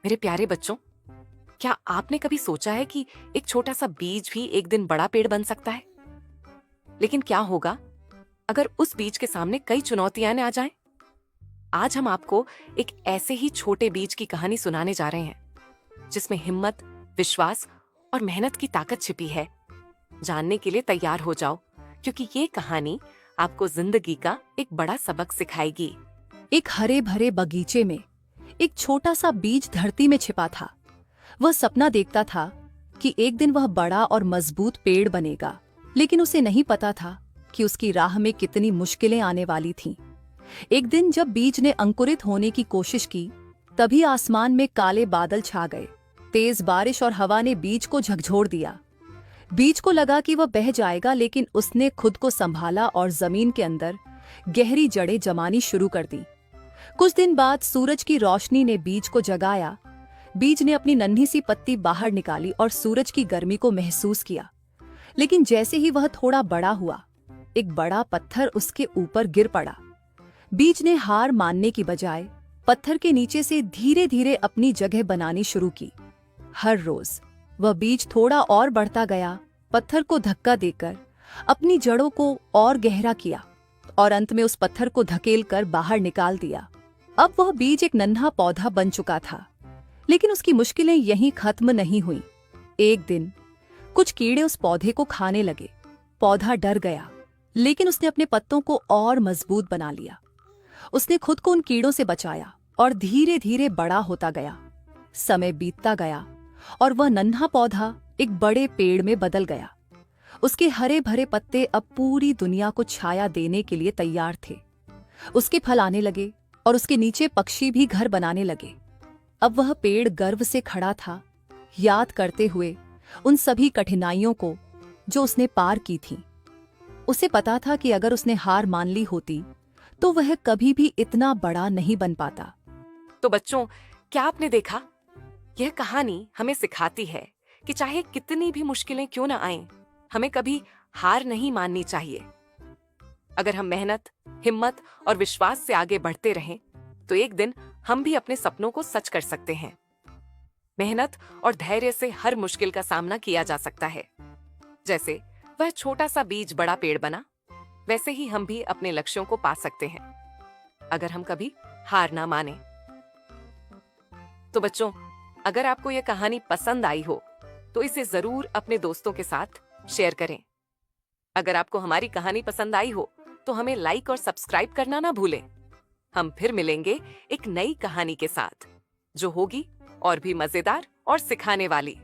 मेरे प्यारे बच्चों, क्या आपने कभी सोचा है कि एक छोटा सा बीज भी एक दिन बड़ा पेड़ बन सकता है? लेकिन क्या होगा अगर उस बीज के सामने कई चुनौतियां आ जाएं? आज हम आपको एक ऐसे ही छोटे बीज की कहानी सुनाने जा रहे हैं जिसमें हिम्मत, विश्वास और मेहनत की ताकत छिपी है। जानने के लिए तैयार हो जाओ, क्योंकि ये कहानी आपको जिंदगी का एक बड़ा सबक सिखाएगी। एक हरे भरे बगीचे में एक छोटा सा बीज धरती में छिपा था। वह सपना देखता था कि एक दिन वह बड़ा और मजबूत पेड़ बनेगा, लेकिन उसे नहीं पता था कि उसकी राह में कितनी मुश्किलें आने वाली थीं। एक दिन जब बीज ने अंकुरित होने की कोशिश की, तभी आसमान में काले बादल छा गए। तेज बारिश और हवा ने बीज को झकझोर दिया। बीज को लगा कि वह बह जाएगा, लेकिन उसने खुद को संभाला और जमीन के अंदर गहरी जड़ें जमानी शुरू कर दी। कुछ दिन बाद सूरज की रोशनी ने बीज को जगाया। बीज ने अपनी नन्ही सी पत्ती बाहर निकाली और सूरज की गर्मी को महसूस किया। लेकिन जैसे ही वह थोड़ा बड़ा हुआ, एक बड़ा पत्थर उसके ऊपर गिर पड़ा। बीज ने हार मानने की बजाय पत्थर के नीचे से धीरे धीरे अपनी जगह बनानी शुरू की। हर रोज वह बीज थोड़ा और बढ़ता गया, पत्थर को धक्का देकर अपनी जड़ों को और गहरा किया और अंत में उस पत्थर को धकेलकर बाहर निकाल दिया। अब वह बीज एक नन्हा पौधा बन चुका था, लेकिन उसकी मुश्किलें यहीं खत्म नहीं हुईं। एक दिन कुछ कीड़े उस पौधे को खाने लगे। पौधा डर गया, लेकिन उसने अपने पत्तों को और मजबूत बना लिया। उसने खुद को उन कीड़ों से बचाया और धीरे धीरे बड़ा होता गया। समय बीतता गया और वह नन्हा पौधा एक बड़े पेड़ में बदल गया। उसके हरे भरे पत्ते अब पूरी दुनिया को छाया देने के लिए तैयार थे। उसके फल आने लगे और उसके नीचे पक्षी भी घर बनाने लगे। अब वह पेड़ गर्व से खड़ा था, याद करते हुए उन सभी कठिनाइयों को जो उसने पार की थीं। उसे पता था कि अगर उसने हार मान ली होती तो वह कभी भी इतना बड़ा नहीं बन पाता। तो बच्चों, क्या आपने देखा? यह कहानी हमें सिखाती है कि चाहे कितनी भी मुश्किलें क्यों ना आएं, हमें कभी हार नहीं माननी चाहिए। अगर हम मेहनत, हिम्मत और विश्वास से आगे बढ़ते रहें, तो एक दिन हम भी अपने सपनों को सच कर सकते हैं। मेहनत और धैर्य से हर मुश्किल का सामना किया जा सकता है। जैसे वह छोटा सा बीज बड़ा पेड़ बना, वैसे ही हम भी अपने लक्ष्यों को पा सकते हैं, अगर हम कभी हार ना माने। तो बच्चों, अगर आपको यह कहानी पसंद आई हो तो इसे जरूर अपने दोस्तों के साथ शेयर करें। अगर आपको हमारी कहानी पसंद आई हो तो हमें लाइक और सब्सक्राइब करना ना भूलें। हम फिर मिलेंगे एक नई कहानी के साथ, जो होगी और भी मजेदार और सिखाने वाली।